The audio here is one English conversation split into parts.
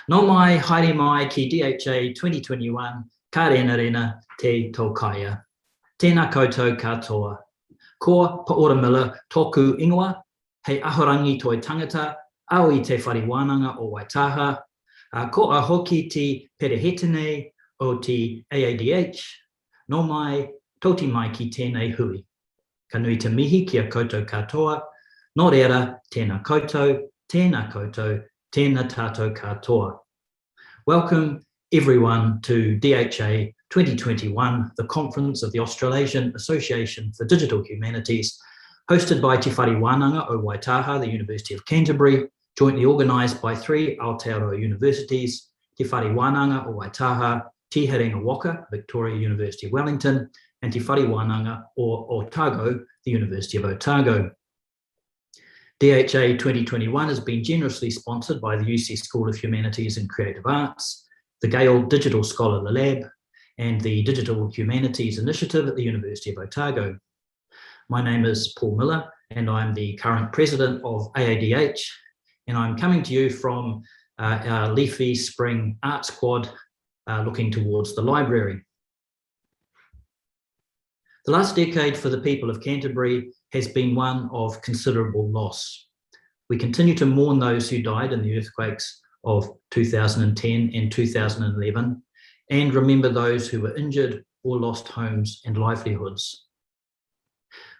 No mai, haere mai ki DHA2021, ka Renarena te Taukaea. Tēnā koutou katoa. Ko Paoramila tōku ingoa, hei ahorangi toi tangata, au I te whariwānanga o Waitaha, ko a hoki te perehetene o te aaDH, no mai, toti mai ki tēnei hui. Ka nui te mihi ki a koutou katoa, no reira, tēnā koutou, tēnā tātou katoa. Welcome everyone to DHA 2021, the conference of the Australasian Association for Digital Humanities, hosted by Te Whariwānanga o Waitaha, the University of Canterbury, jointly organised by three Aotearoa universities, Te Whariwānanga o Waitaha, Te Herenga Waka, Victoria University of Wellington, and Te Whariwānanga o Otago, the University of Otago. DHA 2021 has been generously sponsored by the UC School of Humanities and Creative Arts, the Gale Digital Scholar Lab, and the Digital Humanities Initiative at the University of Otago. My name is Paul Miller, and I'm the current president of aaDH, and I'm coming to you from our leafy spring art squad looking towards the library. The last decade for the people of Canterbury has been one of considerable loss. We continue to mourn those who died in the earthquakes of 2010 and 2011, and remember those who were injured or lost homes and livelihoods.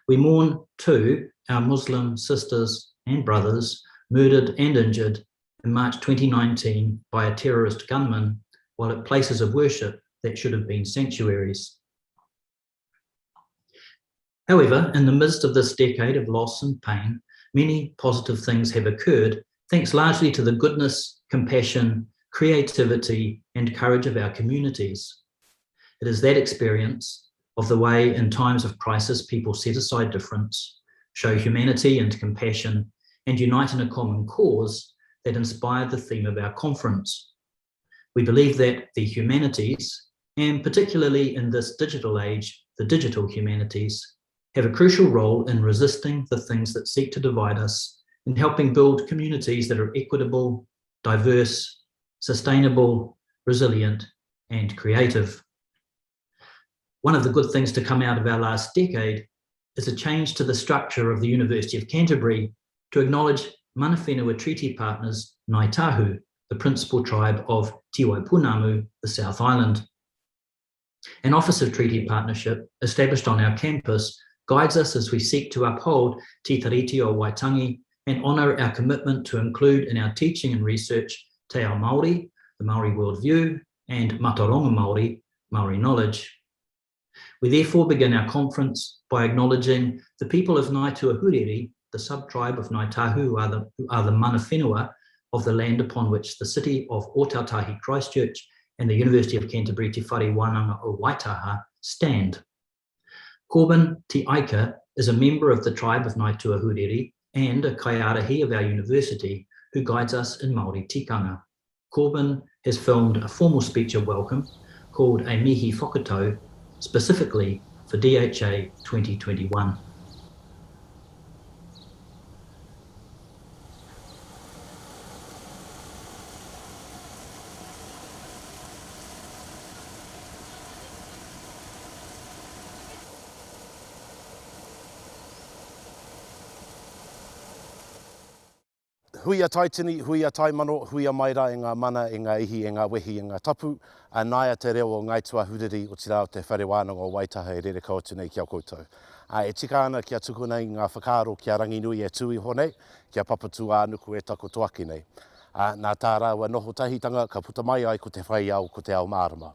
We mourn too our Muslim sisters and brothers murdered and injured in March 2019 by a terrorist gunman while at places of worship that should have been sanctuaries. However, in the midst of this decade of loss and pain, many positive things have occurred, thanks largely to the goodness, compassion, creativity, and courage of our communities. It is that experience of the way in times of crisis people set aside difference, show humanity and compassion, and unite in a common cause that inspired the theme of our conference. We believe that the humanities, and particularly in this digital age, the digital humanities, have a crucial role in resisting the things that seek to divide us and helping build communities that are equitable, diverse, sustainable, resilient, and creative. One of the good things to come out of our last decade is a change to the structure of the University of Canterbury to acknowledge mana whenua treaty partners Ngāi Tahu, the principal tribe of Te Waipunamu, the South Island. An Office of Treaty Partnership established on our campus guides us as we seek to uphold Te Tiriti o Waitangi and honour our commitment to include in our teaching and research Te Ao Māori, the Māori worldview, and Mataronga Māori, Māori knowledge. We therefore begin our conference by acknowledging the people of Ngāi Tuahuriri, the sub-tribe of Ngāi Tahu, who are the mana whenua of the land upon which the city of Ōtautahi Christchurch and the University of Canterbury Te Whariwānanga o Waitaha stand. Corbin Te Aika is a member of the tribe of Ngāi Tuahuriri and a kaiarahi of our university who guides us in Māori tikanga. Corbin has filmed a formal speech of welcome called A Mihi Whakatau, specifically for DHA 2021. Hui a taitini, hui a taimano, hui a maira e ngā mana, e ngā ihi, e ngā wehi, e ngā tapu, a nāia te reo o Ngāi Tuahuriri o te rao te Whariwānanga o Waitaha e rere kaotu nei kia koutou. E tika ana kia tuku nei ngā whakaaro kia rangi nui e tui honei, kia papatu ānuku e tako toaki nei. Nā tā rāua noho tahitanga ka puta mai ai ko te whai au ko te ao mārama.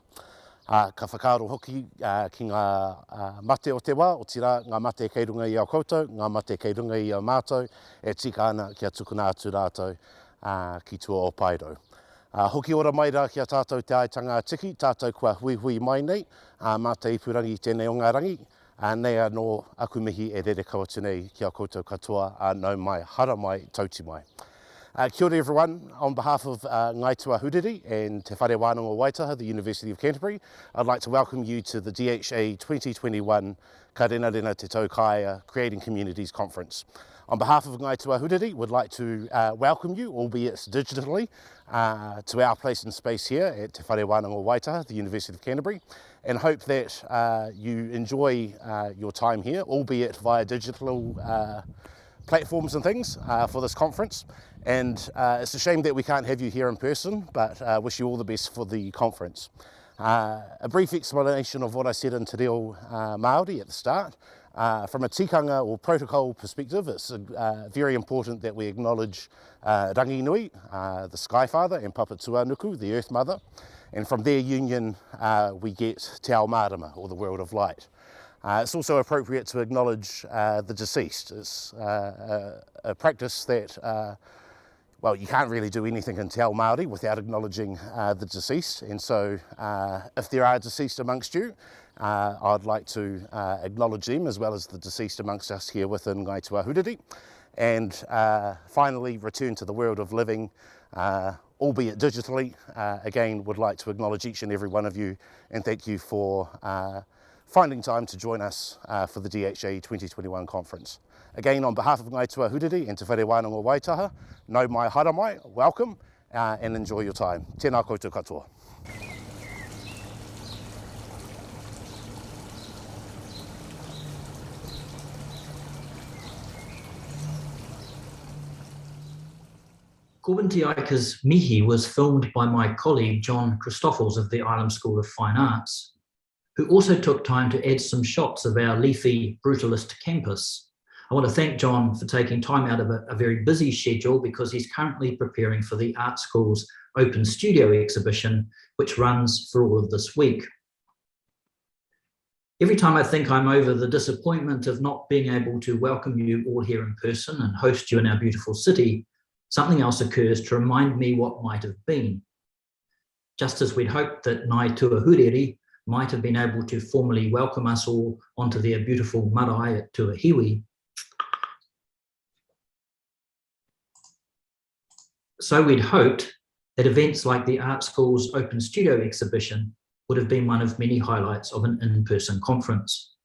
Ka whakaaro hoki ki ngā mate o te wā, o tira ngā mate kei runga i au koutou, ngā mate kei runga i au mātou, e tika ana kia tukuna atu rātou ki tua o Pairo. Hoki ora mai rā kia tātou te aitanga tiki, tātou kua hui hui mai nei, mā te ipurangi tēnei o ngā rangi, nei anō aku mihi e rere kaotu nei kia koutou katoa, nau mai, hara mai, tauti mai. Kia ora everyone, on behalf of Ngai Tua Huriri and Te Whare Wānanga Waitaha, the University of Canterbury, I'd like to welcome you to the DHA2021 Ka Renarena Te Taukaea Creating Communities Conference. On behalf of Ngai Tua Huriri, we'd like to welcome you, albeit digitally, to our place and space here at Te Whare Wānanga Waitaha, the University of Canterbury, and hope that you enjoy your time here, albeit via digital platforms and things for this conference. And it's a shame that we can't have you here in person, but wish you all the best for the conference. A brief explanation of what I said in Te Reo Māori at the start. From a tikanga or protocol perspective, it's very important that we acknowledge Rangi Nui, the Sky Father, and Papa Tuanuku, the Earth Mother. And from their union, we get Te Ao Marama, or the World of Light. It's also appropriate to acknowledge the deceased. It's a practice that, well, you can't really do anything in Te Ao Māori without acknowledging the deceased. And so if there are deceased amongst you, I'd like to acknowledge them as well as the deceased amongst us here within Ngai Tua Huriri. And finally, return to the world of living, albeit digitally. Again, would like to acknowledge each and every one of you and thank you for finding time to join us for the DHA 2021 conference. Again, on behalf of Ngai Tua Huriri and Te Whare Wānanga Waitaha, nau mai haramai, welcome and enjoy your time. Tēnā koutou katoa. Kōpentiaika's mihi was filmed by my colleague John Christoffels of the Ireland School of Fine Arts, who also took time to add some shots of our leafy brutalist campus. I want to thank John for taking time out of a very busy schedule because he's currently preparing for the Art School's Open Studio exhibition, which runs for all of this week. Every time I think I'm over the disappointment of not being able to welcome you all here in person and host you in our beautiful city, something else occurs to remind me what might have been. Just as we'd hoped that Ngai Tua Huriri might have been able to formally welcome us all onto their beautiful marae at Tuahiwi, so we'd hoped that events like the Art School's Open Studio exhibition would have been one of many highlights of an in-person conference.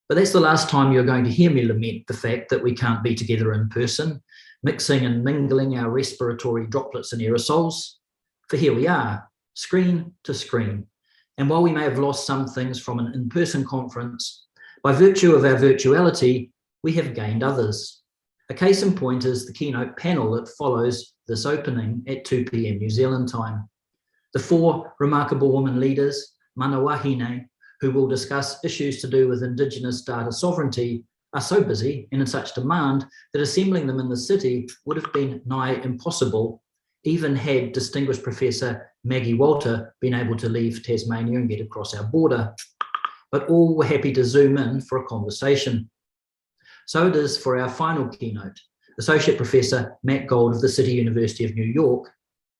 But that's the last time you're going to hear me lament the fact that we can't be together in person, mixing and mingling our respiratory droplets and aerosols. For here we are, screen to screen. And while we may have lost some things from an in-person conference, by virtue of our virtuality, we have gained others. A case in point is the keynote panel that follows this opening at 2 p.m. New Zealand time. The four remarkable women leaders, mana wahine, who will discuss issues to do with Indigenous data sovereignty, are so busy and in such demand that assembling them in the city would have been nigh impossible, even had distinguished Professor Maggie Walter been able to leave Tasmania and get across our border. But all were happy to zoom in for a conversation. So it is for our final keynote, Associate Professor Matt Gold of the City University of New York,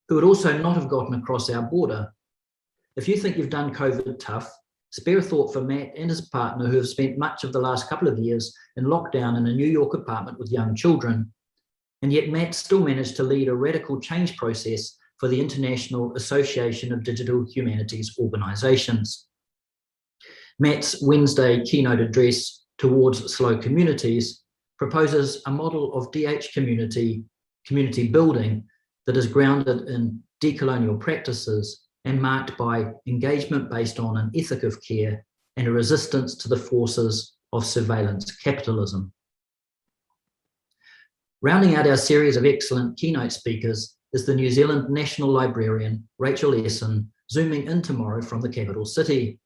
who would also not have gotten across our border. If you think you've done COVID tough, spare a thought for Matt and his partner who have spent much of the last couple of years in lockdown in a New York apartment with young children. And yet Matt still managed to lead a radical change process for the International Association of Digital Humanities organizations. Matt's Wednesday keynote address towards slow communities proposes a model of DH community building that is grounded in decolonial practices and marked by engagement based on an ethic of care and a resistance to the forces of surveillance capitalism. Rounding out our series of excellent keynote speakers is the New Zealand National Librarian, Rachel Erson, zooming in tomorrow from the capital city.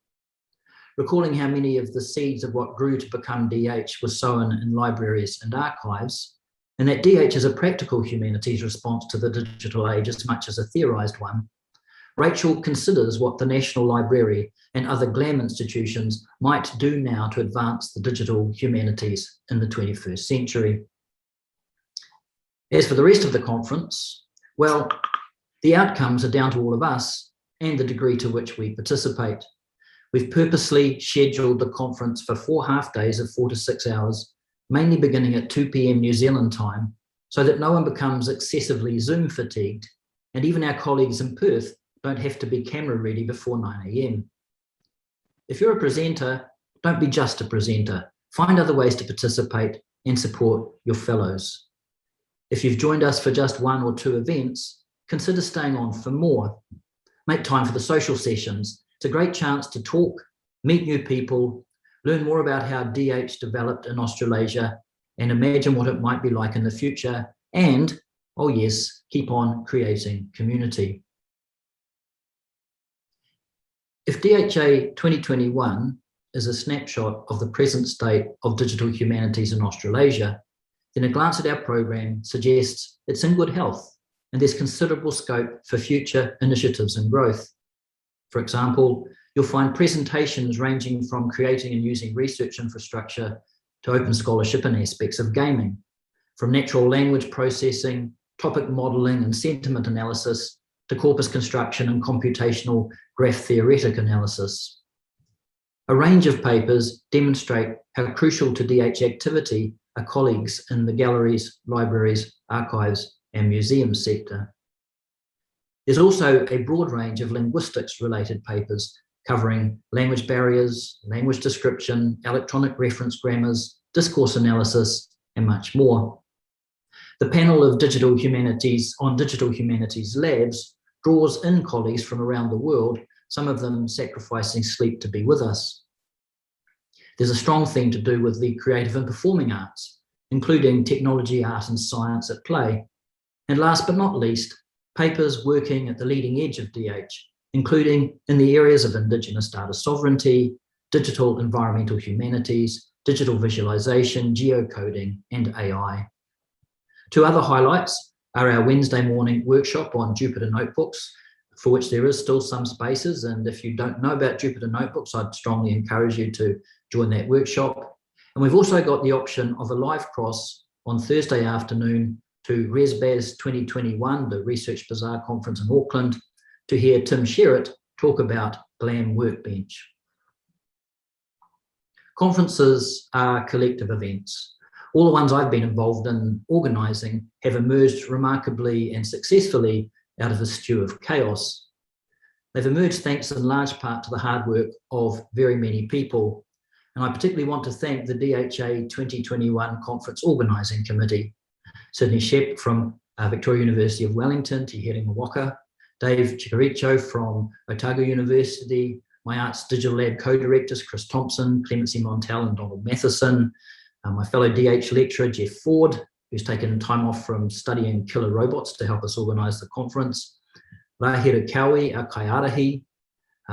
Recalling how many of the seeds of what grew to become DH were sown in libraries and archives, and that DH is a practical humanities response to the digital age as much as a theorised one, Rachel considers what the National Library and other GLAM institutions might do now to advance the digital humanities in the 21st century. As for the rest of the conference, well, the outcomes are down to all of us and the degree to which we participate. We've purposely scheduled the conference for 4 half days of 4 to 6 hours, mainly beginning at 2 p.m. New Zealand time, so that no one becomes excessively Zoom fatigued, and even our colleagues in Perth don't have to be camera ready before 9 a.m. If you're a presenter, don't be just a presenter. Find other ways to participate and support your fellows. If you've joined us for just 1 or 2 events, consider staying on for more. Make time for the social sessions. It's a great chance to talk, meet new people, learn more about how DH developed in Australasia, and imagine what it might be like in the future, and, oh yes, keep on creating community. If DHA 2021 is a snapshot of the present state of digital humanities in Australasia, then a glance at our program suggests it's in good health and there's considerable scope for future initiatives and growth. For example, you'll find presentations ranging from creating and using research infrastructure to open scholarship and aspects of gaming, from natural language processing, topic modelling and sentiment analysis, to corpus construction and computational graph theoretic analysis. A range of papers demonstrate how crucial to DH activity are colleagues in the galleries, libraries, archives, and museums sector. There's also a broad range of linguistics-related papers covering language barriers, language description, electronic reference grammars, discourse analysis, and much more. The panel of Digital Humanities on Digital Humanities Labs draws in colleagues from around the world, some of them sacrificing sleep to be with us. There's a strong theme to do with the creative and performing arts, including technology, art, and science at play. And last but not least, papers working at the leading edge of DH, including in the areas of Indigenous data sovereignty, digital environmental humanities, digital visualization, geocoding, and AI. 2 other highlights are our Wednesday morning workshop on Jupyter Notebooks, for which there is still some spaces. And if you don't know about Jupyter Notebooks, I'd strongly encourage you to join that workshop. And we've also got the option of a live cross on Thursday afternoon to ResBaz 2021, the Research Bazaar conference in Auckland, to hear Tim Sherritt talk about GLAM Workbench. Conferences are collective events. All the ones I've been involved in organising have emerged remarkably and successfully out of a stew of chaos. They've emerged thanks in large part to the hard work of very many people. And I particularly want to thank the DHA 2021 Conference Organising Committee, Sydney Shepp from Victoria University of Wellington, Te Here Waka, Dave Chikaricho from Otago University, my Arts Digital Lab co-directors, Chris Thompson, Clemency Montel and Donald Matheson, my fellow DH lecturer, Jeff Ford, who's taken time off from studying killer robots to help us organise the conference, Rahira Kawi, our Kaiarahi,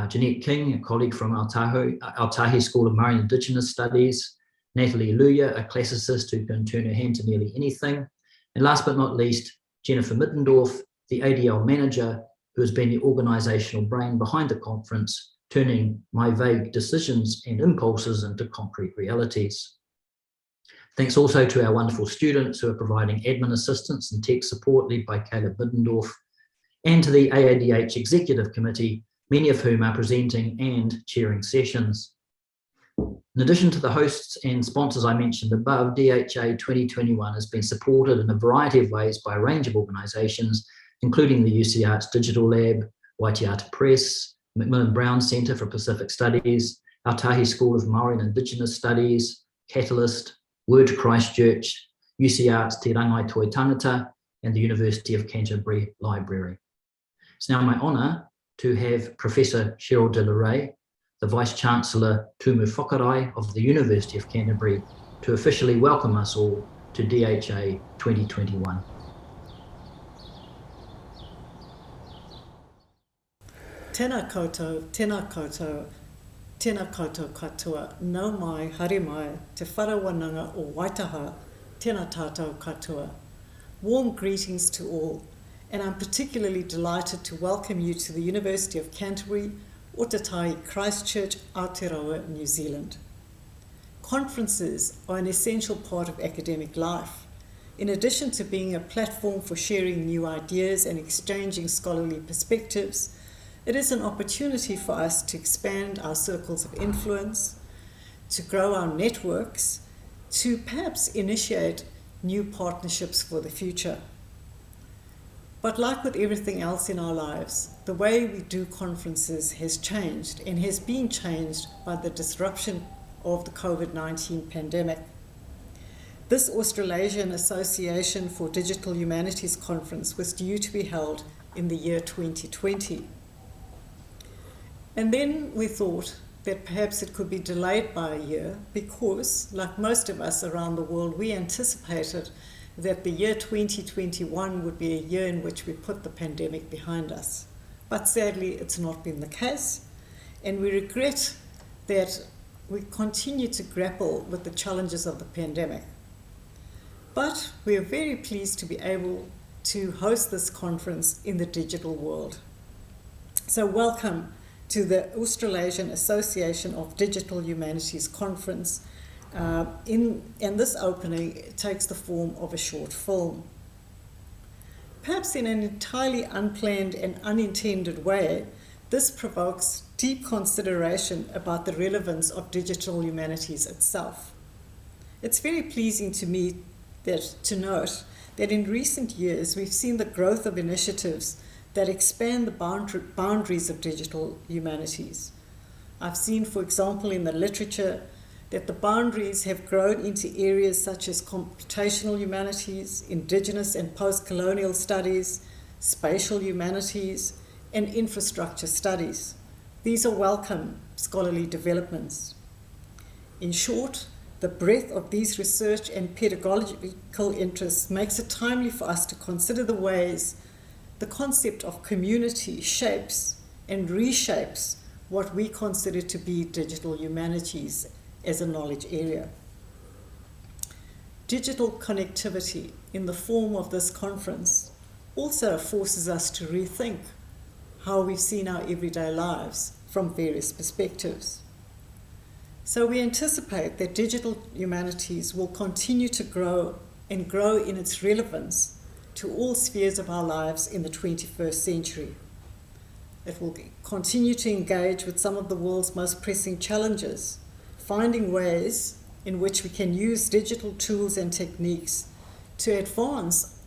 Jeanette King, a colleague from Aotahi School of Maori and Indigenous Studies, Natalie Luya, a classicist who can turn her hand to nearly anything, and last but not least, Jennifer Mittendorf, the ADL manager, who has been the organisational brain behind the conference, turning my vague decisions and impulses into concrete realities. Thanks also to our wonderful students who are providing admin assistance and tech support led by Caleb Middendorf, and to the aaDH Executive Committee, many of whom are presenting and chairing sessions. In addition to the hosts and sponsors I mentioned above, DHA 2021 has been supported in a variety of ways by a range of organisations, including the UC Arts Digital Lab, Waitiata Press, Macmillan Brown Centre for Pacific Studies, Aotahi School of Maori and Indigenous Studies, Catalyst, Word Christchurch, UC Arts Te Rangai Toi Tangata, and the University of Canterbury Library. It's now my honour to have Professor Cheryl de la Rey, the Vice-Chancellor Tumu Whakarai of the University of Canterbury, to officially welcome us all to DHA 2021. Tēnā koutou, tēnā koutou, tēnā koutou katoa, nau mai, haere mai, te wharawananga o Waitaha, tēnā tātou katoa. Warm greetings to all, and I'm particularly delighted to welcome you to the University of Canterbury, Ōtautahi Christchurch, Aotearoa, New Zealand. Conferences are an essential part of academic life. In addition to being a platform for sharing new ideas and exchanging scholarly perspectives, it is an opportunity for us to expand our circles of influence, to grow our networks, to perhaps initiate new partnerships for the future. But like with everything else in our lives, the way we do conferences has changed and has been changed by the disruption of the COVID-19 pandemic. This Australasian Association for Digital Humanities conference was due to be held in the year 2020. And then we thought that perhaps it could be delayed by a year because, like most of us around the world, we anticipated that the year 2021 would be a year in which we put the pandemic behind us. But sadly, it's not been the case, and we regret that we continue to grapple with the challenges of the pandemic. But we are very pleased to be able to host this conference in the digital world. So welcome to the Australasian Association of Digital Humanities conference. And this opening takes the form of a short film. Perhaps in an entirely unplanned and unintended way, this provokes deep consideration about the relevance of digital humanities itself. It's very pleasing to me to note that in recent years we've seen the growth of initiatives that expand the boundaries of digital humanities. I've seen, for example, in the literature that the boundaries have grown into areas such as computational humanities, Indigenous and post-colonial studies, spatial humanities, and infrastructure studies. These are welcome scholarly developments. In short, the breadth of these research and pedagogical interests makes it timely for us to consider the ways the concept of community shapes and reshapes what we consider to be digital humanities as a knowledge area. Digital connectivity in the form of this conference also forces us to rethink how we've seen our everyday lives from various perspectives. So we anticipate that digital humanities will continue to grow and grow in its relevance to all spheres of our lives in the 21st century. It will continue to engage with some of the world's most pressing challenges, finding ways in which we can use digital tools and techniques to advance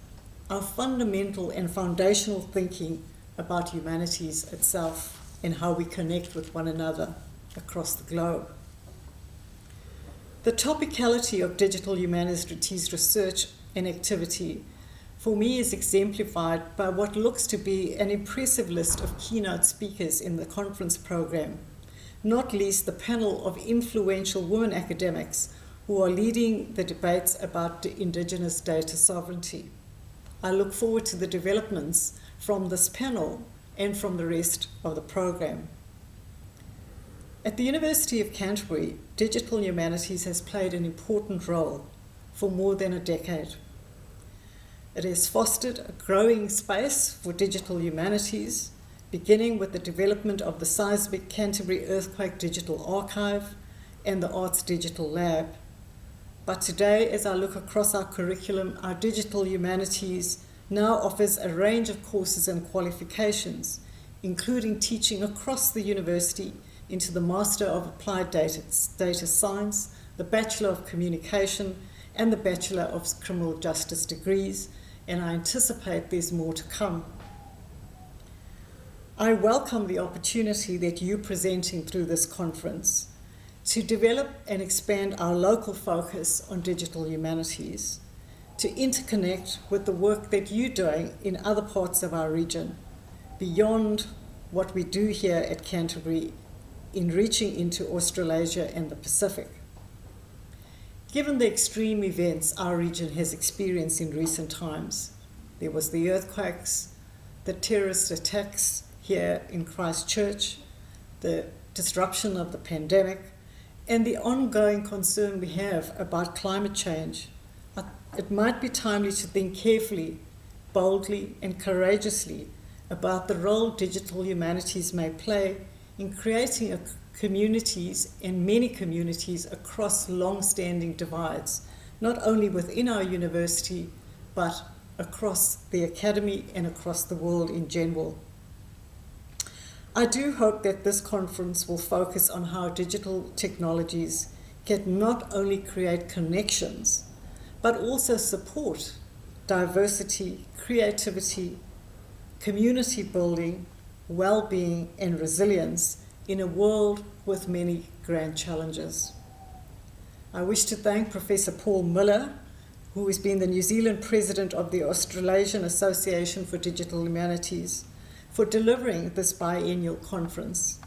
our fundamental and foundational thinking about humanities itself and how we connect with one another across the globe. The topicality of digital humanities research and activity for me is exemplified by what looks to be an impressive list of keynote speakers in the conference program, not least the panel of influential women academics who are leading the debates about Indigenous data sovereignty. I look forward to the developments from this panel and from the rest of the program. At the University of Canterbury, digital humanities has played an important role for more than a decade. It has fostered a growing space for digital humanities, beginning with the development of the seismic Canterbury Earthquake Digital Archive and the Arts Digital Lab. But today, as I look across our curriculum, our digital humanities now offers a range of courses and qualifications, including teaching across the university into the Master of Applied Data Science, the Bachelor of Communication, and the Bachelor of Criminal Justice degrees, and I anticipate there's more to come. I welcome the opportunity that you're presenting through this conference to develop and expand our local focus on digital humanities, to interconnect with the work that you're doing in other parts of our region, beyond what we do here at Canterbury in reaching into Australasia and the Pacific. Given the extreme events our region has experienced in recent times, there was the earthquakes, the terrorist attacks here in Christchurch, the disruption of the pandemic, and the ongoing concern we have about climate change, it might be timely to think carefully, boldly, and courageously about the role digital humanities may play in creating communities and many communities across long-standing divides, not only within our university, but across the academy and across the world in general. I do hope that this conference will focus on how digital technologies can not only create connections, but also support diversity, creativity, community building, well-being and resilience in a world with many grand challenges. I wish to thank Professor Paul Miller, who has been the New Zealand President of the Australasian Association for Digital Humanities, for delivering this biennial conference.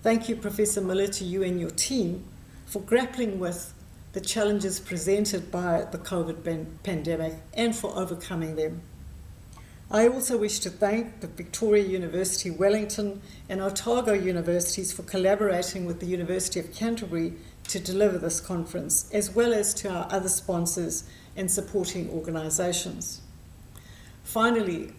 Thank you, Professor Miller, to you and your team for grappling with the challenges presented by the COVID pandemic and for overcoming them. I also wish to thank the Victoria University Wellington and Otago universities for collaborating with the University of Canterbury to deliver this conference, as well as to our other sponsors and supporting organisations. Finally,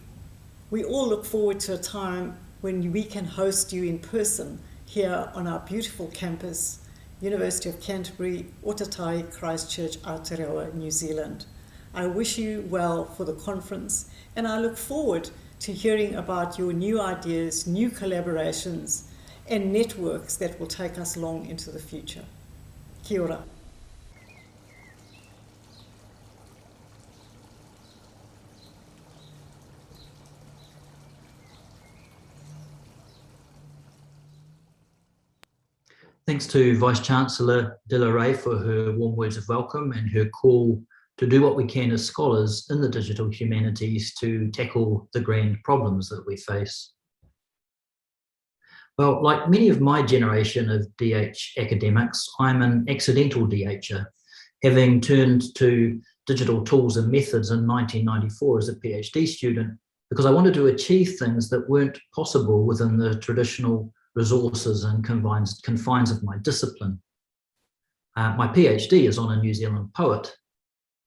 we all look forward to a time when we can host you in person here on our beautiful campus, University of Canterbury, Ōtautahi, Christchurch, Aotearoa, New Zealand. I wish you well for the conference, and I look forward to hearing about your new ideas, new collaborations, and networks that will take us long into the future. Kia ora. Thanks to Vice-Chancellor De La Rey for her warm words of welcome and her call to do what we can as scholars in the digital humanities to tackle the grand problems that we face. Well, like many of my generation of DH academics, I'm an accidental DHer, having turned to digital tools and methods in 1994 as a PhD student because I wanted to achieve things that weren't possible within the traditional resources and confines of my discipline. My PhD is on a New Zealand poet,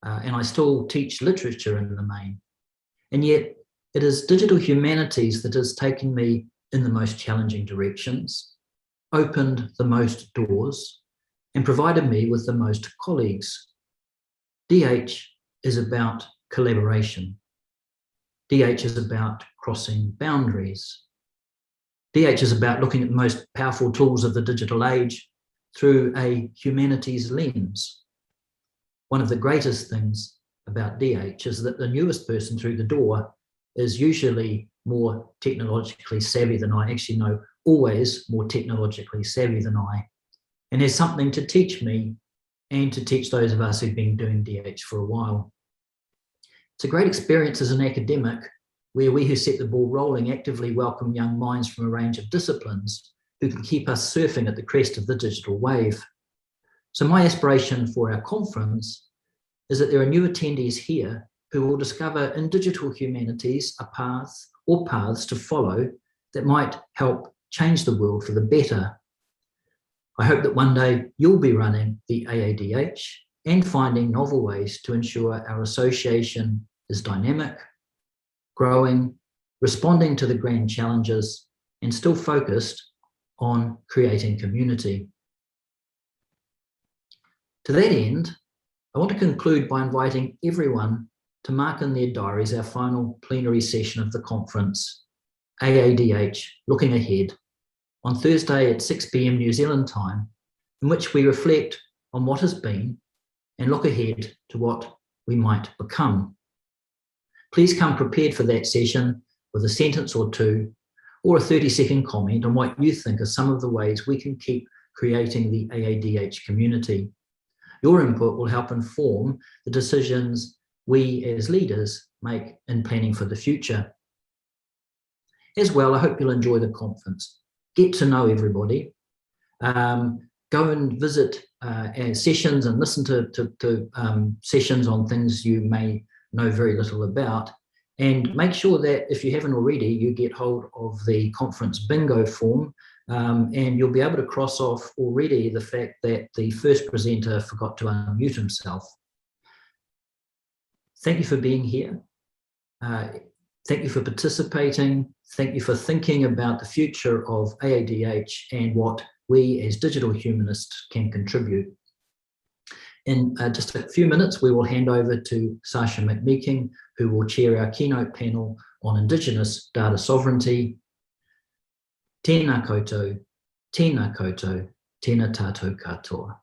and I still teach literature in the main. And yet it is digital humanities that has taken me in the most challenging directions, opened the most doors, and provided me with the most colleagues. DH is about collaboration. DH is about crossing boundaries. DH is about looking at the most powerful tools of the digital age through a humanities lens. One of the greatest things about DH is that the newest person through the door is usually more technologically savvy than I, actually no, always more technologically savvy than I, and has something to teach me and to teach those of us who've been doing DH for a while. It's a great experience as an academic where we who set the ball rolling actively welcome young minds from a range of disciplines who can keep us surfing at the crest of the digital wave. So my aspiration for our conference is that there are new attendees here who will discover in digital humanities a path or paths to follow that might help change the world for the better. I hope that one day you'll be running the aaDH and finding novel ways to ensure our association is dynamic, growing, responding to the grand challenges, and still focused on creating community. To that end, I want to conclude by inviting everyone to mark in their diaries our final plenary session of the conference, aaDH Looking Ahead, on Thursday at 6 p.m. New Zealand time, in which we reflect on what has been and look ahead to what we might become. Please come prepared for that session with a sentence or two or a 30-second comment on what you think are some of the ways we can keep creating the aaDH community. Your input will help inform the decisions we as leaders make in planning for the future. As well, I hope you'll enjoy the conference. Get to know everybody. Go and visit sessions and listen to sessions on things you may know very little about, and make sure that if you haven't already, you get hold of the conference bingo form, and you'll be able to cross off already the fact that the first presenter forgot to unmute himself. Thank you for being here. Thank you for participating. Thank you for thinking about the future of aaDH and what we as digital humanists can contribute. In just a few minutes, we will hand over to Sasha McMeeking, who will chair our keynote panel on Indigenous data sovereignty. Tēnā koutou, tēnā koutou, tēnā tātou katoa.